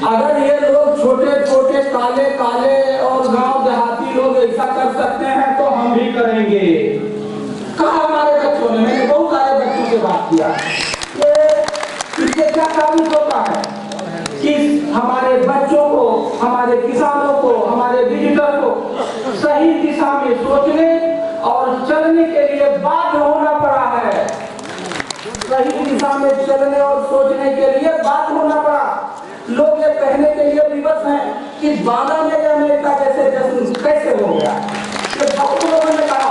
अगर ये लोग छोटे छोटे काले काले और गांव देहाती लोग ऐसा कर सकते हैं तो हम भी करेंगे। कहा हमारे बच्चों ने, मैंने बहुत सारे बच्चों से बात किया, इससे क्या साबित होता है कि हमारे बच्चों को, हमारे किसानों को, हमारे विजिटर को सही दिशा में सोचने और चलने के लिए बाध्य होना पड़ा है। सही दिशा में चलने और सोचने के लिए बाध्य होना पड़ा। लोग ये कहने के लिए विवश हैं कि बांदा में अमेरिका जैसे जश्न कैसे हो गया। तो बहुत लोगों ने कहा,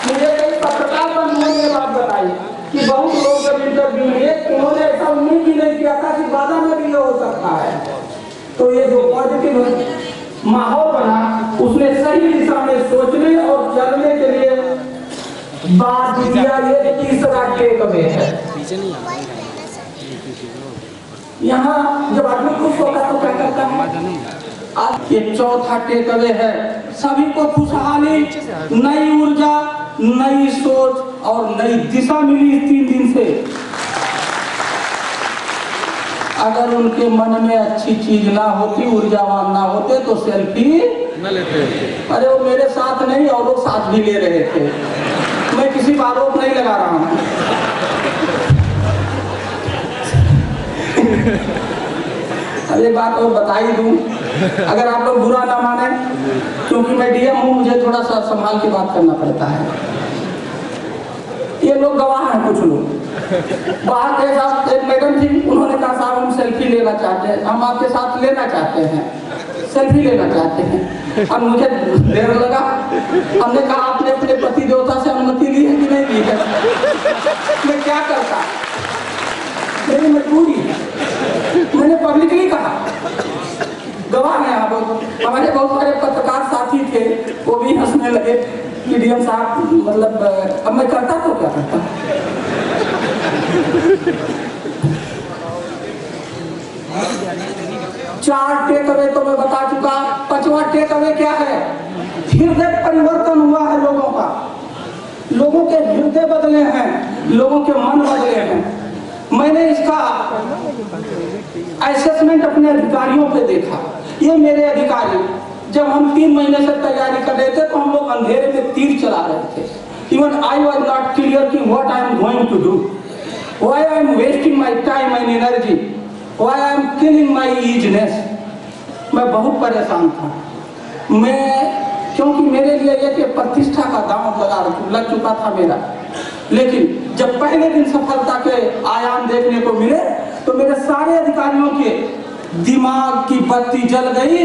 मुझे कई पत्रकार बंधुओं ने बात बताई कि बहुत लोग जब इंटरव्यू में उन्होंने ऐसा उम्मीद भी नहीं किया था कि बांदा में भी ये हो सकता है। तो ये जो पॉजिटिव माहौल बना, उसने सही दिशा में सोचने और चलने के लिए बात दिया। ये तीसरा टेक अवे है। यहाँ जब आदमी खुश होगा तो क्या करता है? आज ये चौथा टेक अवे है, सभी को खुशहाली, नई ऊर्जा, नई सोच और नई दिशा मिली 3 दिन से। अगर उनके मन में अच्छी चीज ना होती, ऊर्जावान ना होते तो सेल्फी न लेते। अरे वो मेरे साथ नहीं और लोग साथ भी ले रहे थे। मैं किसी पर आरोप नहीं लगा रहा हूँ। अब एक बात और बता ही दूं, अगर आप लोग बुरा ना माने, क्योंकि मैं डीएम हूँ, मुझे थोड़ा सा संभाल के बात करना पड़ता है। ये लोग गवाह हैं, कुछ लोग बाहर के साथ, एक मैडम थी, उन्होंने कहा साहब हम सेल्फी लेना चाहते हैं, हम आपके साथ लेना चाहते हैं, सेल्फी लेना चाहते हैं। अब मुझे देर लगा, हमने कहा आपने अपने पति देवता से अनुमति ली है कि नहीं ली है? मैं क्या करता, मेरी मजबूरी है। मैंने पब्लिकली कहा, गवाह है आप। हमारे बहुत सारे पत्रकार साथी थे, वो भी हंसने लगे कि डीएम साहब, मतलब अब मैं करता तो क्या करता। 4 टेक अवे तो मैं बता चुका। 5वां टेक अवे क्या है? हृदय परिवर्तन हुआ है लोगों का। लोगों के हृदय बदले हैं, लोगों के मन बदले हैं। मैंने इसका असेसमेंट अपने अधिकारियों पे देखा। ये मेरे अधिकारी, जब हम 3 महीने से तैयारी कर रहे थे तो हम लोग अंधेरे में तीर चला रहे थे। Even I was not clear कि what I am going to do, why I am wasting my time and energy, why I am killing my easiness. मैं बहुत परेशान था। मैं, क्योंकि मेरे लिए ये कि प्रतिष्ठा का दांव लग चुका था मेरा। लेकिन जब पहले दिन सफलता के आयाम देखने को मिले तो मेरे सारे अधिकारियों के दिमाग की बत्ती जल गई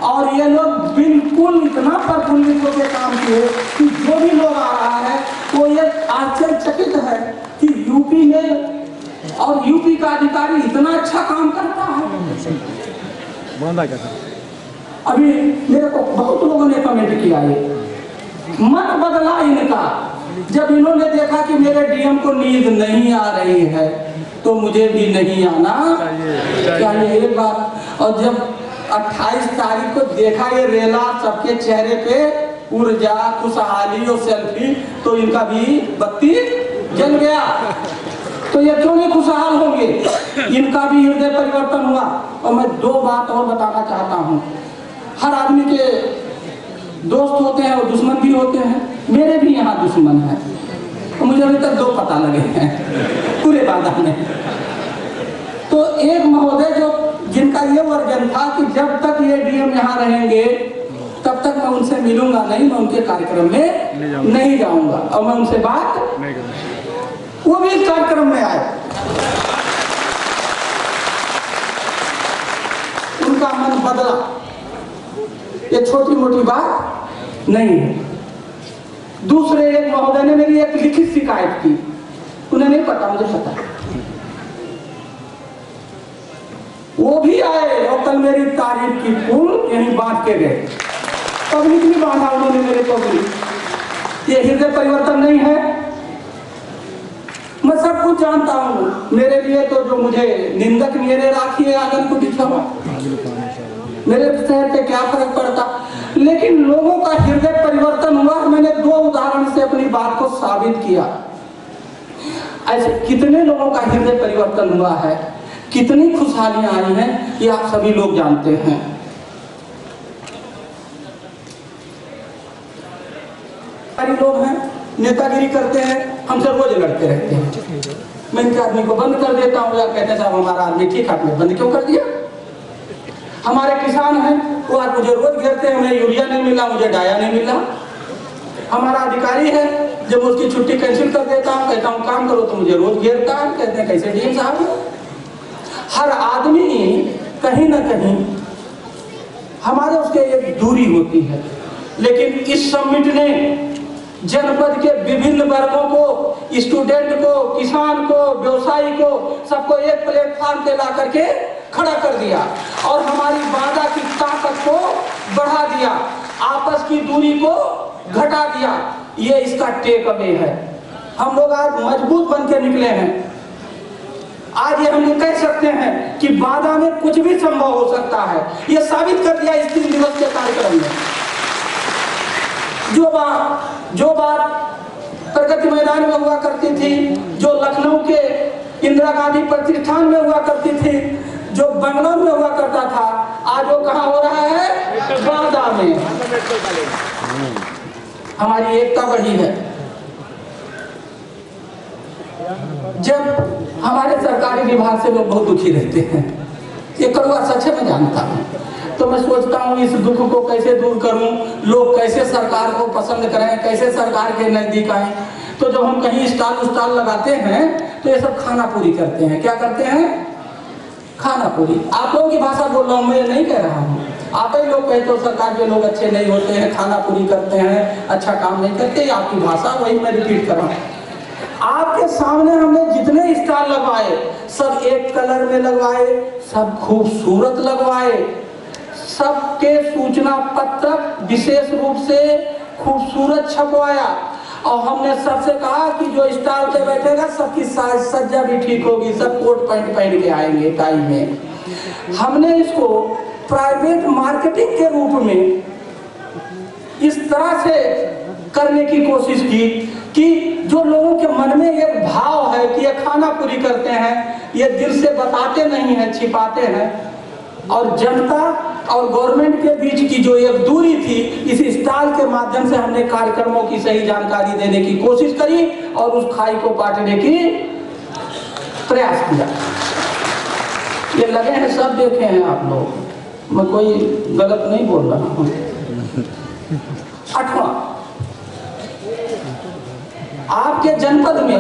और ये लोग बिल्कुल इतना प्रफुल्लित होकर काम किए कि जो भी लोग आ रहा है वो ये आश्चर्यचकित है कि यूपी में और यूपी का अधिकारी इतना अच्छा काम करता है। अभी मेरे को बहुत लोगों ने कमेंट किया, ये मत बदला इनका। जब इन्होंने देखा कि मेरे डीएम को नींद नहीं आ रही है तो मुझे भी नहीं आना चाहिए, एक बात। और जब 28 तारीख को देखा ये रेला, सबके चेहरे पे ऊर्जा, खुशहाली और सेल्फी, तो इनका भी बत्ती जल गया। तो ये क्यों नहीं खुशहाल होंगे? इनका भी हृदय परिवर्तन हुआ। और मैं 2 बात और बताना चाहता हूँ। हर आदमी के दोस्त होते हैं और दुश्मन भी होते हैं। मेरे भी यहाँ दुश्मन है, तो मुझे अभी तक 2 पता लगे हैं पूरे बांदा में। तो एक महोदय जो, जिनका ये वर्जन था कि जब तक ये डीएम यहाँ रहेंगे तब तक मैं उनसे मिलूंगा नहीं, मैं उनके कार्यक्रम में नहीं जाऊंगा और मैं उनसे बात नहीं करूंगा। वो भी इस कार्यक्रम में आए, उनका मन बदला। ये छोटी मोटी बात नहीं है। दूसरे एक महोदय ने मेरी एक लिखित शिकायत की, उन्हें नहीं पता, मुझे पता। वो भी आए और कल मेरी तारीफ की फूल यहीं बांट के गए। पब्लिक नहीं बांधा उन्होंने मेरे पब्लिक। ये हृदय परिवर्तन नहीं है। मैं सब कुछ जानता हूँ। मेरे लिए तो जो मुझे निंदक मेरे राखी आंगन को बिछावा, मेरे शहर पे क्या फर्क पड़ता। लेकिन लोगों का हृदय परिवर्तन हुआ। मैंने 2 उदाहरण से अपनी बात को साबित किया। ऐसे कितने लोगों का हृदय परिवर्तन हुआ है, कितनी खुशहालियां आई हैं। ये आप सभी लोग जानते हैं। लोग हैं, नेतागिरी करते हैं, हमसे रोज लड़ते रहते हैं। मैं इनके आदमी को बंद कर देता हूँ या कहते हैं साहब हमारा आदमी ठीक, आपने बंद क्यों कर दिया? हमारे किसान हैं, वो आज मुझे रोज घेरते हैं, मुझे यूरिया नहीं मिला, मुझे डाया नहीं मिला। हमारा अधिकारी है, जब उसकी छुट्टी कैंसिल कर देता हूँ, कहता हूँ काम करो, तो मुझे रोज घेरता है, कहते हैं कैसे डीएम साहब। हर आदमी कहीं ना कहीं हमारे उसके एक दूरी होती है, लेकिन इस समिट ने जनपद के विभिन्न वर्गों को, स्टूडेंट को, किसान को, व्यवसायी को, सबको एक प्लेटफॉर्म पे ला करके खड़ा कर दिया और हमारी बाधा की ताकत को बढ़ा दिया, आपस की दूरी को घटा दिया। ये इसका टेक अवे है। हम लोग आज मजबूत बन के निकले हैं। आज ये हम कह सकते हैं कि बाधा में कुछ भी संभव हो सकता है। ये साबित कर दिया इस 3 दिवस के कार्यक्रम में। जो बात प्रगति मैदान में हुआ करती थी, जो लखनऊ के इंदिरा गांधी प्रतिष्ठान में हुआ करती थी, जो बंगलौर में हुआ करता था, आज वो कहाँ हो रहा है? बाधा में। हमारी एकता बढ़ी है। जब हमारे सरकारी विभाग से लोग बहुत दुखी रहते हैं, ये कड़वा सच है, मैं जानता हूँ, तो मैं सोचता हूँ इस दुख को कैसे दूर करूँ, लोग कैसे सरकार को पसंद करें, कैसे सरकार के नजदीक आए। तो जब हम कहीं स्टॉल लगाते हैं तो ये सब खाना पूरी करते हैं। क्या करते हैं? खाना पूरी। आप लोगों की भाषा बोल रहा हूँ, मैं नहीं कह रहा हूँ। आप ही लोग कहते हो सरकार के लोग अच्छे नहीं होते हैं, खाना पूरी करते हैं, अच्छा काम नहीं करते, आपकी भाषा, वही मैं रिपीट कर रहा हूँ। आपके सामने हमने जितने स्टॉल लगवाए सब एक कलर में लगवाए, सब खूबसूरत लगवाए, सबके सूचना पत्रक विशेष रूप से खूबसूरत छपवाया और हमने सबसे कहा कि जो स्टॉल पे बैठेगा सबकी साज सज्जा भी ठीक होगी, सब कोट पैंट पहन के आएंगे टाई में। हमने इसको प्राइवेट मार्केटिंग के रूप में इस तरह से करने की कोशिश की कि जो लोगों के मन में एक भाव है कि ये खाना पूरी करते हैं, ये दिल से बताते नहीं हैं, छिपाते हैं, और जनता और गवर्नमेंट के बीच की जो एक दूरी थी, इस स्टॉल के माध्यम से हमने कार्यक्रमों की सही जानकारी देने की कोशिश करी और उस खाई को बांटने की प्रयास किया। ये लगे हैं, सब देखे हैं आप लोग, मैं कोई गलत नहीं बोल रहा हूँ। 8वां, आपके जनपद में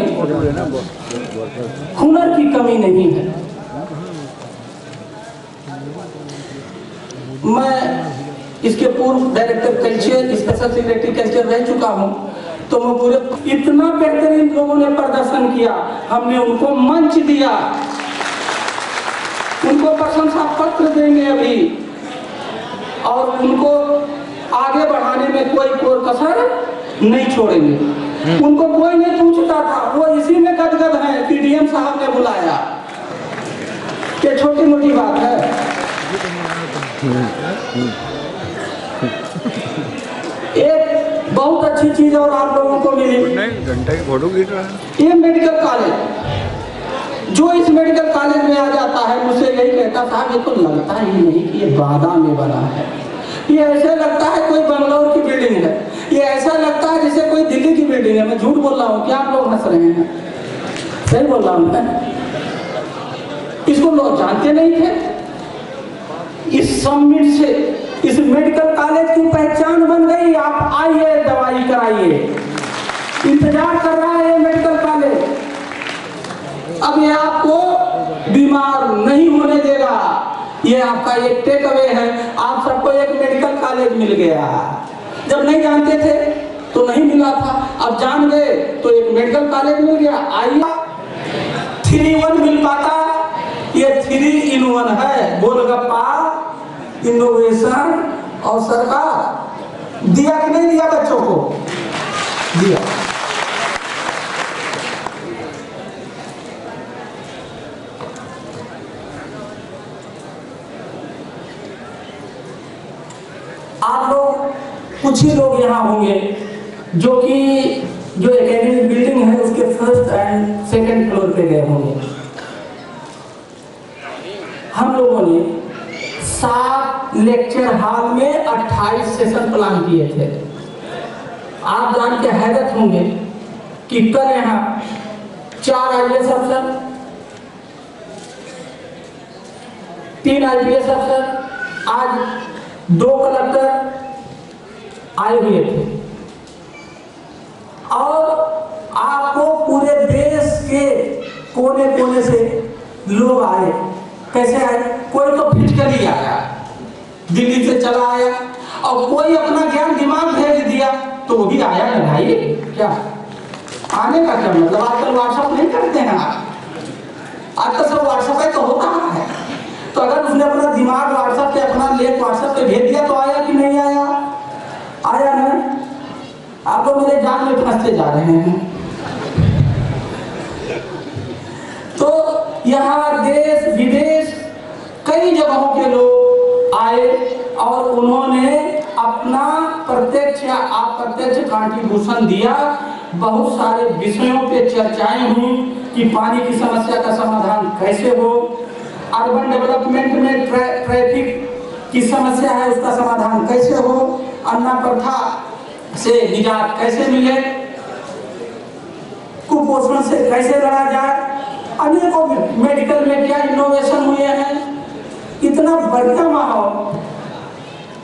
हुनर की कमी नहीं है। मैं इसके पूर्व director culture, special secretary culture रह चुका हूं, तो मैं पूरे इतना बेहतरीन लोगों ने प्रदर्शन किया, हमने उनको मंच दिया, उनको प्रशंसा पत्र देंगे अभी, और उनको आगे बढ़ाने में कोई कसर नहीं छोड़ेंगे। उनको कोई नहीं पूछता था, वो इसी में गदगद है कि डीएम साहब ने बुलाया। ये छोटी मोटी बात है। एक बहुत अच्छी चीज और आप लोगों को मिली, घंटे की फोटो खींच रहा है। ये मेडिकल कॉलेज, जो इस मेडिकल कॉलेज में आ जाता है मुझसे यही कहता साहब ये तो लगता ही नहीं कि ये बाधा में बना है, ये ऐसे लगता है कोई बंगलौर की बिल्डिंग है, ये ऐसा लगता है जैसे कोई दिल्ली की बिल्डिंग है। मैं झूठ बोल रहा हूँ क्या? आप लोग हंस रहे हैं, सही बोल रहा हूँ मैं। इसको लोग जानते नहीं थे। इस समिट से इस मेडिकल कॉलेज की पहचान बन गई। आप आइए, दवाई कराइए, इंतजार कर रहा है ये मेडिकल कॉलेज। अब ये आपको बीमार नहीं होने देगा, ये आपका एक टेक अवे है। आप सबको एक मेडिकल कॉलेज मिल गया। जब नहीं जानते थे तो नहीं मिला था, अब जान गए तो एक मेडिकल कॉलेज मिल गया। आइए, 3 in 1 मिल पाता, ये 3 in 1 है। गोलगप्पा, इनोवेशन और सरकार। दिया कि नहीं दिया बच्चों को? दिया। आप लोग कुछ ही लोग यहाँ होंगे जो कि जो एकेडमिक बिल्डिंग है उसके 1st and 2nd फ्लोर पे गए होंगे। हम लोगों ने 7 लेक्चर हॉल में 28 सेशन प्लान किए थे। आप जान के हैरत होंगे कि कल यहाँ 4 IAS अफसर, 3 IPS अफसर, आज 2 कलेक्टर आए हुए थे। और आपको पूरे देश के कोने कोने से लोग आए। कैसे आए? कोई तो फिजिकली आया, दिल्ली से चला आया, और कोई अपना ज्ञान दिमाग भेज दिया, तो वो भी आया ना भाई। क्या आने का क्या मतलब? आजकल व्हाट्सएप नहीं करते हैं आप, आजकल सब व्हाट्सएप पे तो होता है। तो अगर उसने अपना दिमाग व्हाट्सएप पे, अपना लेख व्हाट्सएप पे भेज दिया, तो आया कि नहीं आया? आया ना? आप लोग मेरे जान में फंसते जा रहे हैं। तो यहाँ देश विदेश कई जगहों के लोग आए और उन्होंने अपना प्रत्यक्ष या अप्रत्यक्ष कंट्रीब्यूशन दिया। बहुत सारे विषयों पे चर्चाएं हुई कि पानी की समस्या का समाधान कैसे हो, अर्बन डेवलपमेंट में ट्रैफिक की समस्या है उसका समाधान कैसे हो, अन्ना प्रथा से निजात कैसे मिले, कुपोषण से कैसे लड़ा जाए, अनेकों मेडिकल में क्या इनोवेशन हुए हैं। इतना बढ़िया माहौल,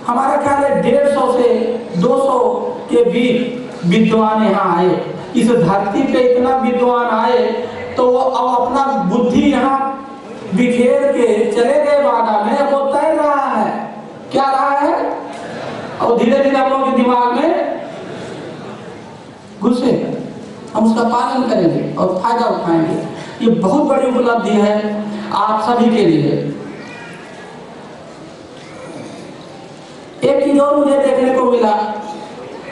हमारा ख्याल है 150 से 200 के बीच विद्वान यहाँ आए। इस धरती पे इतना विद्वान आए तो वो अब अपना बुद्धि यहाँ बिखेर के चले गए बागा में, अब वो तैर रहा है। क्या रहा है? और धीरे धीरे हम लोगों के दिमाग में घुसे, हम उसका पालन करेंगे और फायदा उठाएंगे। ये बहुत बड़ी उपलब्धि है आप सभी के लिए। एक चीज और मुझे देखने को मिला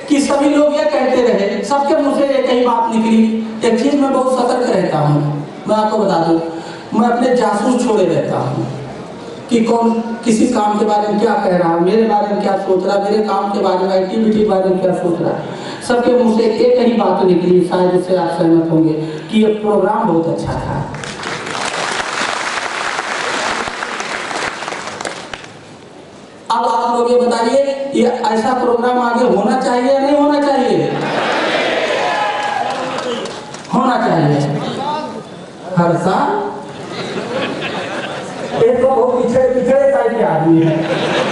कि सभी लोग ये कहते रहे, सबके मुंह से एक ही बात निकली। एक चीज मैं बहुत सतर्क रहता हूँ, मैं आपको बता दूं, मैं अपने जासूस छोड़े रहता हूँ कि कौन किसी काम के बारे में क्या कह रहा है, मेरे बारे में क्या सोच रहा है, मेरे काम के बारे में, एक्टिविटी के बारे में क्या सोच रहा है। सबके मुंह से एक ही बात निकली, शायद उससे आप सहमत होंगे, कि ये प्रोग्राम बहुत अच्छा था। अब आप लोग ये बताइए, ये ऐसा प्रोग्राम आगे होना चाहिए या नहीं होना चाहिए? होना चाहिए। हर साल एक तो बहुत पिछड़े टाइप के आदमी है,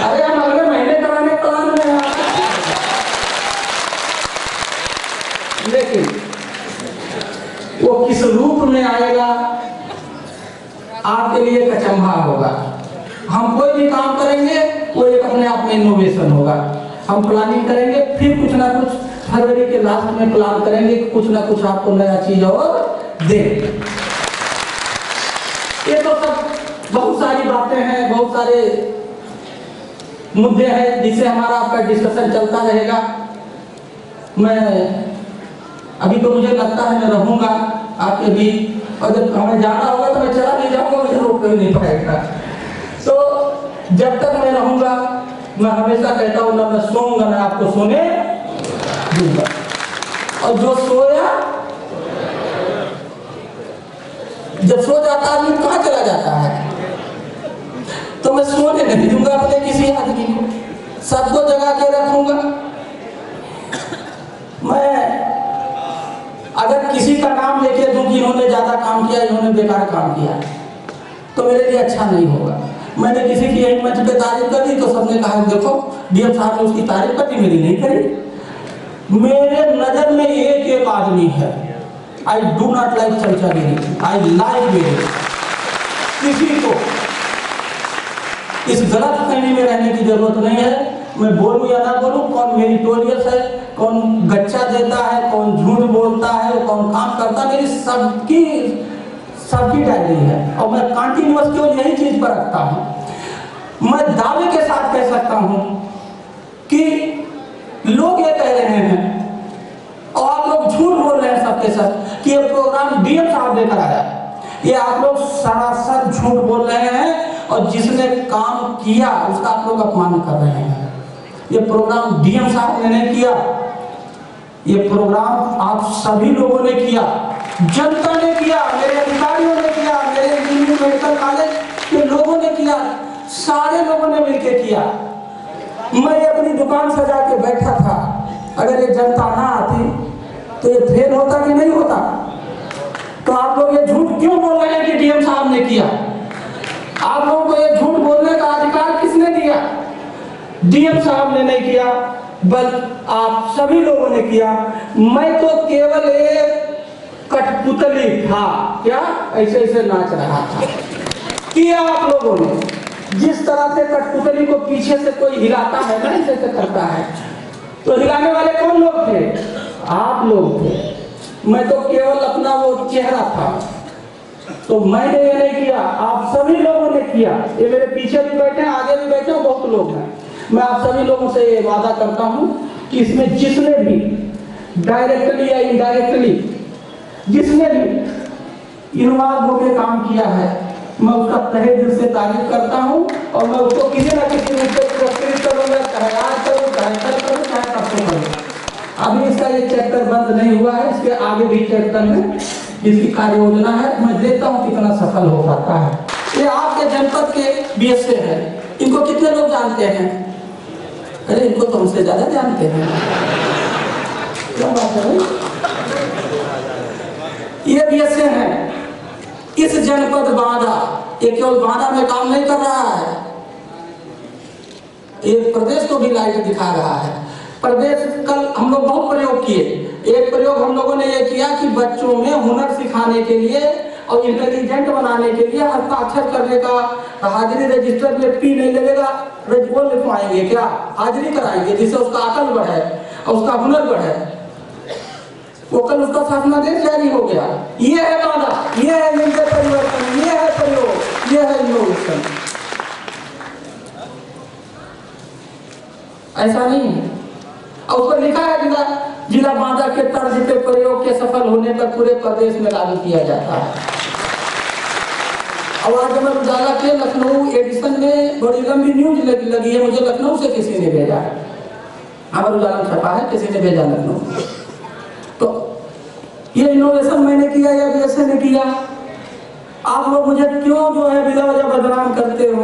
अरे हम अगले महीने कराने प्लान में हैं, लेकिन वो किस रूप में आएगा आपके लिए कचंभा होगा। हम कोई भी काम करेंगे वो एक अपने आप में इनोवेशन होगा। हम प्लानिंग करेंगे, फिर कुछ ना कुछ फरवरी के लास्ट में प्लान करेंगे, कुछ ना कुछ आपको नया चीज और दे। ये तो सब बहुत सारी बातें हैं, बहुत सारे मुद्दे हैं जिससे हमारा आपका डिस्कशन चलता रहेगा। मैं अभी तो मुझे लगता है मैं रहूंगा आपके बीच, और जब हमें जाना होगा तो मैं चला नहीं जाऊंगा, मुझे रोक नहीं पाएगा। तो जब तक मैं रहूंगा मैं हमेशा कहता हूँ ना मैं सोऊंगा ना आपको सोने दूंगा, और जो सोया, जब सो जाता आदमी कहाँ चला जाता है, तो मैं सोने नहीं दूंगा अपने किसी आदमी को, सबको जगा के रखूंगा। मैं अगर किसी का नाम लेके दूं कि इन्होंने ज्यादा काम किया, इन्होंने बेकार काम किया, तो मेरे लिए अच्छा नहीं होगा। मैंने किसी की एक मंच पे तारीफ कर दी तो सबने कहा देखो डीएम साहब ने उसकी तारीफ कर दी, मेरी नहीं करी। मेरे नजर में एक एक आदमी है, आई डू नॉट लाइक चमचागिरी, आई लाइक मेरे। किसी को इस गलत फहमी में रहने की जरूरत नहीं है। मैं बोलूं या ना बोलूं, कौन मेरिटोरियस है, कौन गच्चा देता है, कौन झूठ बोलता है, कौन काम करता है, मेरी सबकी डायरी है, और मैं कंटिन्यूअस केवल यही चीज पर रखता हूं। मैं दावे के साथ कह सकता हूं कि लोग ये कह रहे हैं और आप लोग झूठ बोल रहे हैं सबके सब कि ये प्रोग्राम डीएम साहब लेकर आया, ये आप लोग सरासर झूठ बोल रहे हैं, और जिसने काम किया उसका आप लोग अपमान कर रहे हैं। ये प्रोग्राम डीएम साहब ने नहीं किया, ये प्रोग्राम आप सभी लोगों ने किया, जनता ने किया, मेरे अधिकारियों ने किया, मेरे इंजीनियरिंग मेडिकल कॉलेज के लोगों ने किया। सारे लोगों ने मिलकर किया। मैं अपनी दुकान सजा के बैठा था, अगर ये जनता ना आती तो ये फेल होता कि नहीं होता? तो आप लोग ये झूठ क्यों बोल रहे हैं कि डीएम साहब ने किया? आप लोगों को ये झूठ बोलने का अधिकार किसने दिया? डीएम साहब ने नहीं किया, बल्कि आप सभी लोगों ने किया। मैं तो केवल एक कठपुतली था, क्या ऐसे ऐसे नाच रहा था। किया आप लोगों ने। जिस तरह से कठपुतली को पीछे से कोई हिलाता है ना, ऐसे ऐसे करता है, तो हिलाने वाले कौन लोग थे? आप लोग थे। मैं तो केवल अपना वो चेहरा था। तो मैंने ये नहीं किया, आप सभी लोगों ने किया। ये मेरे पीछे भी बैठे हैं, आगे भी बैठे हैं, बहुत लोग हैं। मैं आप सभी लोगों से ये वादा करता हूं कि इसमें जिसने भी डायरेक्टली या इनडायरेक्टली जिसने भी इन्वॉल्व होकर काम किया है, मैं उसका तहे दिल से तारीफ करता हूं और मैं उसको किसी न किसी रूप में पुरस्कृत करूंगा, चाहे आज करूं, चाहे कल करूं, चाहे परसों करूं। अभी इसका ये चैप्टर बंद नहीं हुआ है, इसके आगे भी चैप्टर में जिसकी कार्य योजना है, मैं देखता हूँ कितना सफल हो पाता है। ये आपके जनपद के बीएसए है, इनको कितने लोग जानते हैं? अरे इनको तो हमसे ज्यादा जानते हैं। क्या बात है भाई? ये बीएसए है। इस जनपद बांदा, ये केवल बांदा में काम नहीं कर रहा है, ये प्रदेश को भी लाइट दिखा रहा है। प्रदेश कल हम लोग बहुत प्रयोग किए। एक प्रयोग हम लोगों ने ये किया कि बच्चों में हुनर सिखाने के लिए और इंटेलिजेंट बनाने के लिए हस्ताक्षर करने का हाजिरी रजिस्टर में पी नहीं लगेगा, वो लिखवाएंगे, क्या हाजिरी कराएंगे, जिससे उसका अकल बढ़े और उसका हुनर बढ़े। वो कल उसका शासनादेश जारी हो गया। ये है बाधा, ये है लिंग परिवर्तन, ये है प्रयोग, ये है इनोवेशन। ऐसा नहीं है। और उसको लिखा है जिला बांदा के तर्ज पे प्रयोग के सफल होने पर पूरे प्रदेश में लागू किया जाता है। अब आज अमर उजाला के लखनऊ एडिशन में बड़ी लंबी न्यूज लगी है, मुझे लखनऊ से किसी ने भेजा है, अमर उजाला छपा है, किसी ने भेजा लखनऊ। तो ये इनोवेशन मैंने किया या बीएसए ने किया? आप लोग मुझे क्यों जो है बिला वजह बदनाम करते हो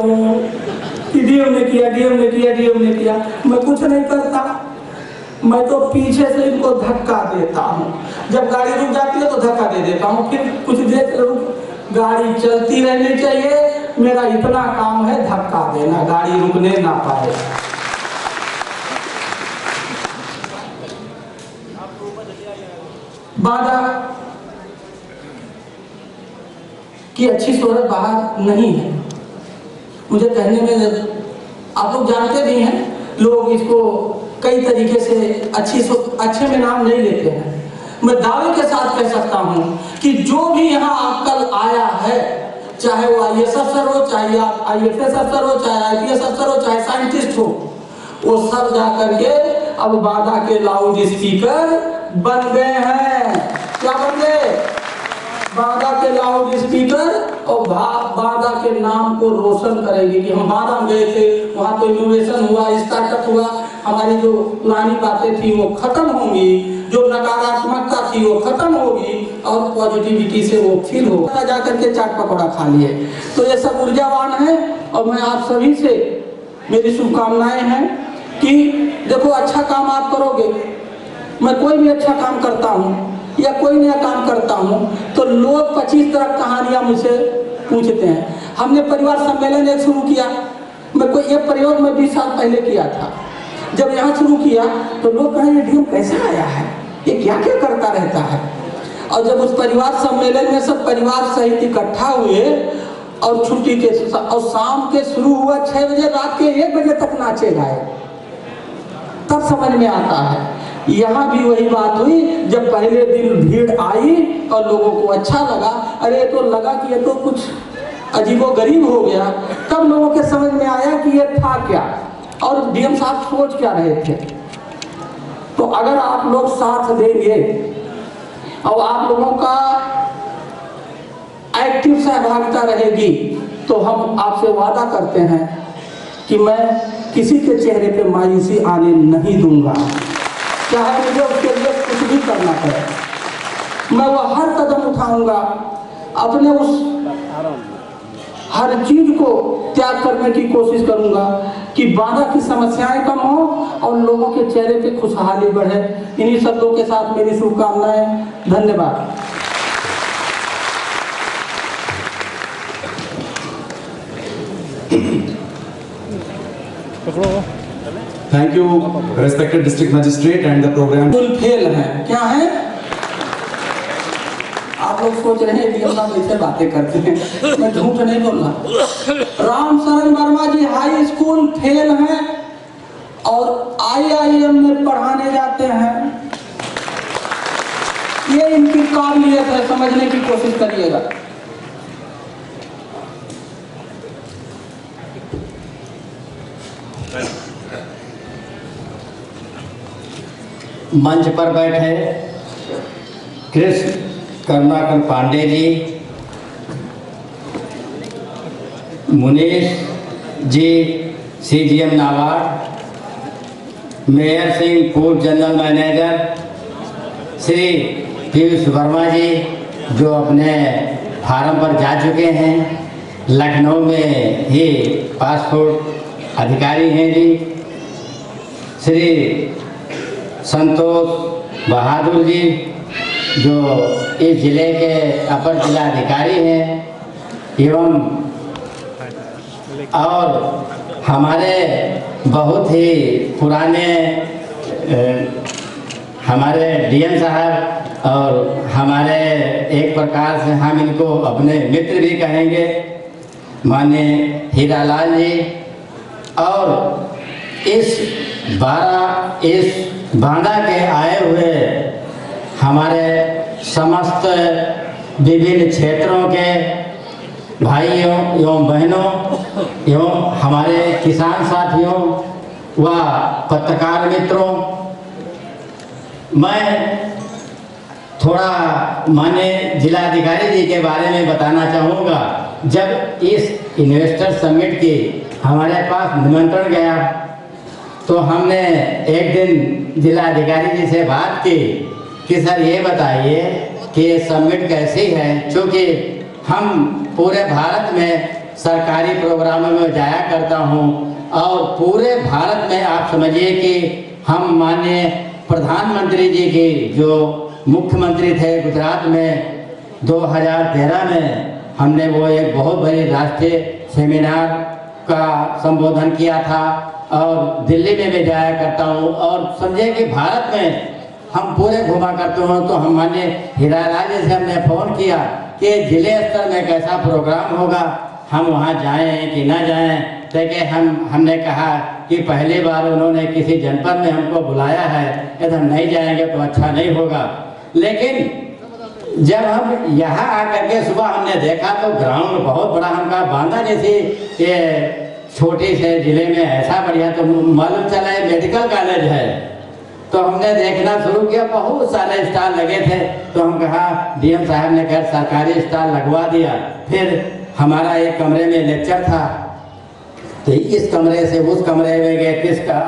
कि डीएम ने किया, डीएम ने किया, डीएम ने किया? मैं कुछ नहीं करता, मैं तो पीछे से इनको धक्का देता हूँ। जब गाड़ी रुक जाती है तो धक्का दे देता हूँ, फिर कुछ देर रुक, गाड़ी चलती रहनी चाहिए। मेरा इतना काम है धक्का देना, गाड़ी रुकने ना पाए। बाधा की अच्छी शोहरत बाहर नहीं है, मुझे कहने में आप लोग जानते भी हैं, लोग इसको कई तरीके से अच्छे में नाम नहीं लेते हैं। मैं दावे के साथ कह सकता हूं कि जो भी यहाँ कल आया है, चाहे वो आईएएस अफसर हो, चाहे आप आईएफएस अफसर हो, चाहे आईपीएस अफसर हो, चाहे साइंटिस्ट हो, वो सब जाकर के अब बांदा के लाउड स्पीकर बन गए हैं। क्या बन गए? बांदा के लाउड स्पीकर, और बांदा के नाम को रोशन करेंगे कि हम बांदा में गए थे, वहां तो इनोवेशन हुआ, स्टार्टअप हुआ, हमारी जो पुरानी बातें थी वो खत्म होंगी, जो नकारात्मकता थी वो खत्म होगी और पॉजिटिविटी से वो फील होगा। जाकर के चाट पकौड़ा खा लिए। तो ये सब ऊर्जावान है और मैं आप सभी से मेरी शुभकामनाएं हैं कि देखो अच्छा काम आप करोगे। मैं कोई भी अच्छा काम करता हूँ या कोई नया काम करता हूँ तो लोग 25 तरह कहानियां मुझसे पूछते हैं। हमने परिवार सम्मेलन एक शुरू किया, मैं कोई एक प्रयोग में 20 साल पहले किया था। जब यहाँ शुरू किया तो लोग कहें डीएम कैसे आया है, ये क्या क्या करता रहता है। और जब उस परिवार सम्मेलन में सब परिवार सहित इकट्ठा हुए और छुट्टी के और शाम के शुरू हुआ 6 बजे, रात के 1 बजे तक नाचे गाए, तब समझ में आता है। यहाँ भी वही बात हुई, जब पहले दिन भीड़ आई और लोगों को अच्छा लगा, अरे तो लगा कि ये तो कुछ अजीबोगरीब हो गया, तब लोगों के समझ में आया कि ये था क्या और डीएम साहब सोच क्या रहे थे। तो अगर आप लोग साथ देंगे और आप लोगों का एक्टिव सहभागिता रहेगी तो हम आपसे वादा करते हैं कि मैं किसी के चेहरे पे मायूसी आने नहीं दूंगा, चाहे मुझे उसके लिए कुछ भी करना पड़े। मैं वो हर कदम उठाऊंगा, अपने उस हर चीज को त्याग करने की कोशिश करूंगा कि बांदा की समस्याएं कम हो और लोगों के चेहरे पे खुशहाली बढ़े। इन्हीं शब्दों के साथ मेरी शुभकामनाएं। धन्यवाद। Thank you, respected district magistrate and the program. Full fail है, क्या है? आप लोग सोच रहे हैं डीएम साहब ऐसे बातें करते हैं, मैं झूठ नहीं बोल रहा। राम शरण वर्मा जी हाई स्कूल फेल हैं और IIM में पढ़ाने जाते हैं। ये इनकी काबिलियत है, समझने की कोशिश करिएगा। मंच पर बैठे कृष्ण करुणाकर पांडे जी, मुनीश जी CGM नाबार्ड, मेयर सिंह पूर्व जनरल मैनेजर, श्री पीयूष वर्मा जी जो अपने फार्म पर जा चुके हैं, लखनऊ में ही पासपोर्ट अधिकारी हैं जी, श्री संतोष बहादुर जी जो इस जिले के अपर जिला अधिकारी हैं, एवं और हमारे बहुत ही पुराने हमारे डीएम साहब और हमारे एक प्रकार से हम इनको अपने मित्र भी कहेंगे, माननीय हीरालाल जी, और इस बांदा के आए हुए हमारे समस्त विभिन्न क्षेत्रों के भाइयों एवं बहनों एवं हमारे किसान साथियों व पत्रकार मित्रों, मैं थोड़ा माननीय जिलाधिकारी जी के बारे में बताना चाहूँगा। जब इस इन्वेस्टर समिट की हमारे पास निमंत्रण गया तो हमने एक दिन जिलाधिकारी जी से बात की कि सर ये बताइए कि ये समिट कैसी है, क्योंकि हम पूरे भारत में सरकारी प्रोग्रामों में जाया करता हूँ और पूरे भारत में आप समझिए कि हम माननीय प्रधानमंत्री जी की जो मुख्यमंत्री थे गुजरात में 2013 में हमने वो एक बहुत बड़ी राष्ट्रीय सेमिनार का संबोधन किया था और दिल्ली में भी जाया करता हूँ और समझे कि भारत में हम पूरे घुमा करते हो। तो हम माननीय हीरालाल जी से हमने फ़ोन किया कि जिले स्तर में कैसा प्रोग्राम होगा, हम वहाँ जाएं कि ना जाएं। देखिए हमने कहा कि पहली बार उन्होंने किसी जनपद में हमको बुलाया है, यदि हम नहीं जाएंगे तो अच्छा नहीं होगा। लेकिन जब हम यहाँ आकर के सुबह हमने देखा तो ग्राउंड बहुत बड़ा, हमका बांदा जैसी ये छोटी से जिले में ऐसा बढ़िया, तो मालूम चला है मेडिकल कॉलेज है। तो हमने देखना शुरू किया, बहुत सारे स्टॉल लगे थे। तो हम कहा डीएम साहब ने खैर सरकारी स्टॉल लगवा दिया। फिर हमारा एक कमरे में लेक्चर था, तो इस कमरे से उस कमरे में गए,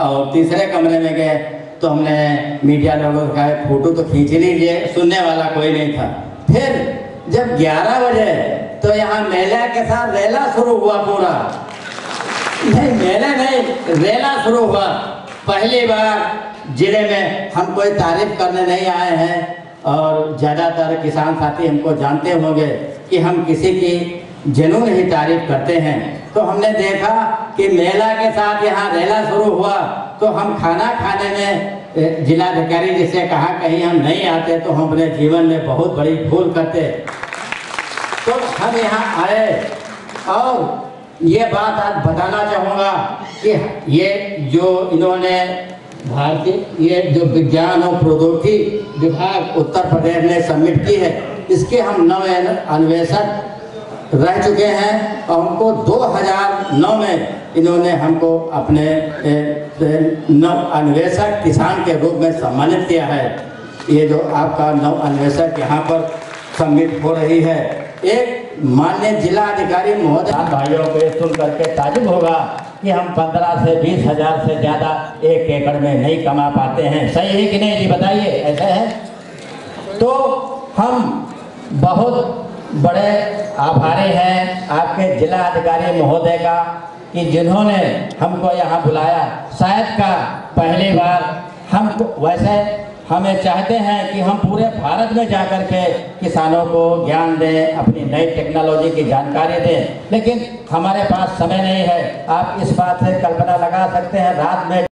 और तीसरे कमरे में गए तो हमने मीडिया लोगों का फोटो तो खींच लीजिए, सुनने वाला कोई नहीं था। फिर जब 11 बजे तो यहाँ मेला के साथ रेला शुरू हुआ, पूरा नहीं मेला नहीं रेला शुरू हुआ। पहली बार जिले में हम कोई तारीफ करने नहीं आए हैं और ज़्यादातर किसान साथी हमको जानते होंगे कि हम किसी की जुनून ही तारीफ करते हैं। तो हमने देखा कि मेला के साथ यहाँ रेला शुरू हुआ, तो हम खाना खाने में जिलाधिकारी जी से कहा कहीं हम नहीं आते तो हम अपने जीवन में बहुत बड़ी भूल करते। तो हम यहाँ आए और ये बात आज बताना चाहूँगा कि ये जो इन्होंने भारतीय ये जो विज्ञान और प्रौद्योगिकी विभाग उत्तर प्रदेश ने सबमिट की है, इसके हम नव अन्वेषक रह चुके हैं और हमको 2009 में इन्होंने हमको अपने नव अन्वेषक किसान के रूप में सम्मानित किया है। ये जो आपका नव अन्वेषक यहाँ पर सबमिट हो रही है, एक माननीय जिला अधिकारी महोदय भाइयों को सुन करके ताजुब होगा कि हम 15 से 20 हजार से ज़्यादा 1 एकड़ में नहीं कमा पाते हैं। सही है कि नहीं जी, बताइए, ऐसा है? तो हम बहुत बड़े आभारी हैं आपके जिला अधिकारी महोदय का कि जिन्होंने हमको यहाँ बुलाया। शायद का पहली बार हमको, वैसे हमें चाहते हैं कि हम पूरे भारत में जाकर के किसानों को ज्ञान दें, अपनी नई टेक्नोलॉजी की जानकारी दें, लेकिन हमारे पास समय नहीं है। आप इस बात से कल्पना लगा सकते हैं, रात में